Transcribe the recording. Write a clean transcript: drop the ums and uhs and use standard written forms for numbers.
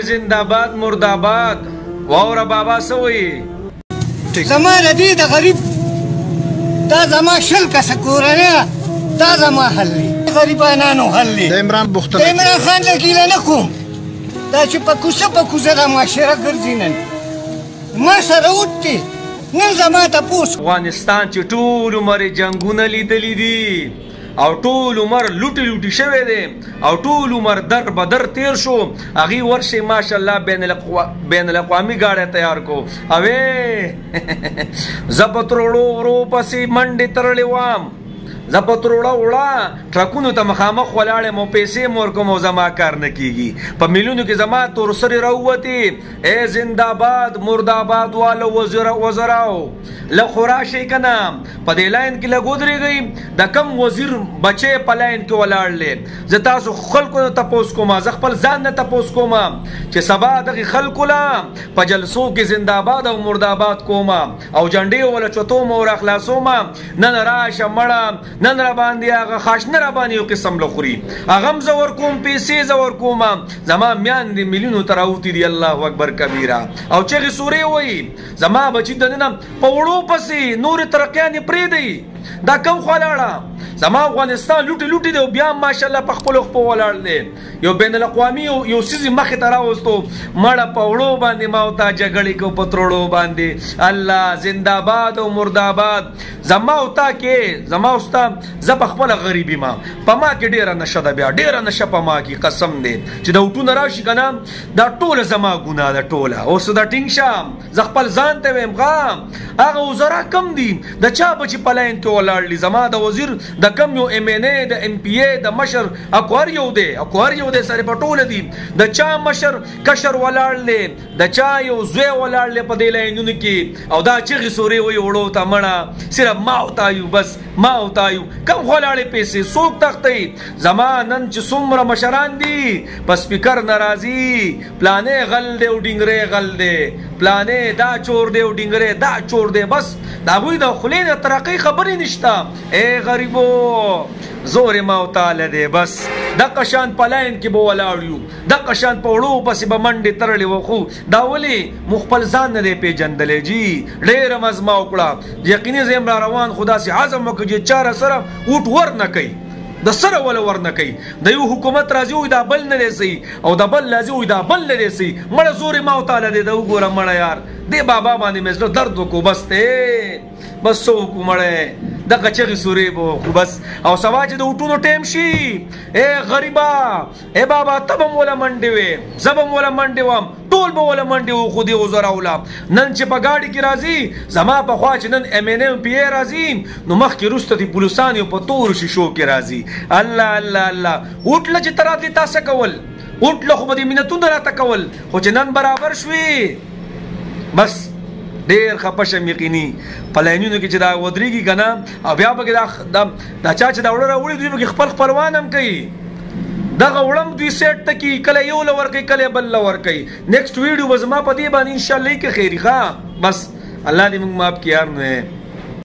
زنده‌باد مرده‌باد. واوره بابا څه وایي؟ زما د دې د غریب دا زما شل کسه کورنۍ دا زما حل دی، غریبانانو حل دی. د عمران خان له ګیله نه کوم، دا چې په کوڅه دا معاشره ګرځي نن ما سره وټي نن زما تپوس. افغانستان چې ټول عمر جنګونه لیدلي دي او ټول عمر لوټي شوی دی او ټول عمر در بدر تیر شو، هغې ورشي ماشاءالله بین الاقوامي ګاډی تیار کو. اوې زه په تروړو ورو پسې منډې تړلې وم، زه په تروړه وړه ټرکونو ته مخامخ ولاړ یم او پیسې مې ورکوم او زما کار نه کېږي. په میلیونو کې زما تورسرې راووتې. ای زنده‌باد مرده‌باد والو وزراو لږ خو راشئ که نه، په دې لاین کې لږ ودرېږئ. د کم وزیر بچی په لاین کې ولاړ دی. زه تاسو خلکو نه تپوس کوم، زه خپل ځان نه تپوس کوم چې سبا دغې خلکو له په جلسو کې زنده‌باد او مرده‌باد کوم او جنډې وله چوتوم او راخلاصوم. نن راشه مړه، نن را باندې هغه خاشنه را باندې یو قسم لخوري، هغه هم زه ورکوم، پیسې زه ورکوم. زما میاندې میلیونو ته راوتي دي، الله اکبر کبیره. او چغې سورې وایي زما بچي دننه په وړو پسې نورې ترقیانې پرېږدئ. دا کم خوا لاړه؟ زما افغانستان لوټي دی او بیا ماشاءالله په خپلو خپو ولاړ دی. یو بین الاقوامي یو څیز مخې ته راوستو، مړه په وړو باندې ما او تا جګړې کو په تروړو باندې. الله زنده‌باد او مرده‌باد. زما او تا کې زما او ستا زه په خپله غریبي ما په ما کې ډېره نشه ده، بیا ډېره نشه په ما کې قسم دی چې د اوټونه راشي که نه دا ټوله زما ګناه ده ټوله. اوس دا ټینګ شم، زه خپل ځان ته ویم هغه وزرا کم دي، د چا بچي په لاین کې ولاړ دي. زما د وزیر د کم یو MNA د MPA د مشر اکو هر یو دی سره په ټوله دي. د چا مشر کشر ولاړ دی، د چا یو زوی ولاړ دی په دې لاینونو کې او دا چغې سورې وایي وړو ته مړه صرف ما او تا یو، بس ما او تا یو. کم ولاړې پیسې څوک تختوي؟ زما نن چې څومره مشران دي په سپیکر ناراضي، پلانې غل دی او ډینګرې غل دی، پلانې دا چور دی او ډینګرې دا چور دی. بس د هغوی د خولې د ترقۍ خبرې نشته. ای غریبو زور ما او تعالی دی. بس دغه شان په لاین کې به ولاړ یو، دغه شان په وړو پسې به منډې تړلې وو. خو دا ولې مو خپل ځان نه دی پېژندلی جي؟ ډېره مزما وکړه، یقیني زه یم را روان، خو داسې عزم وکړه چې چاره سره وټ ور نه کوي، د سره ولا ور نه کوي. د یو حکومت راځي وایي دا بل نه دی صحیح او د بل راځي وایي دا بل نه دی صحیح. مړه زور ما او تعالی دی. د وګوره مړه یار دې بابا باندې مې زړه درد وکړو. بس دی بس څه وکړو مړی دغه چغې سورې به خو بس. او سبا چې د اوټونو ټایم شي، ای غریبه ای بابا ته به م وله منډې وې، زه به م وله منډې وم، ټول به وله منډې وو. خو دې وزراوله نن چې په ګاډي کې راځي، زما په خوا چې نن MNA MPA راځي، نو مخکې وروسته د پولیسانو په تورو شیشو کې راځي. الله الله الله. اوټله چې ته راتلې تا څه کول؟ اوټله خو به دې مینتونه راته کول، خو چې نن برابر شوې بس ډېر خفه شم یقیني. په لاینونو کې چې دا ودرېږي که نه او بیا پکې دا چا چې دا وړه راوړي دوی پکې خپل خپلوان هم کوي. دغه وړم دوی سیټ ته کي، کله یو له ورکوي کله بل له ورکوي. نیکسټ ویډیو به زما په دې باندې انشاءالله کې خیري. بس الله دې موږ معاف کړي یار. نو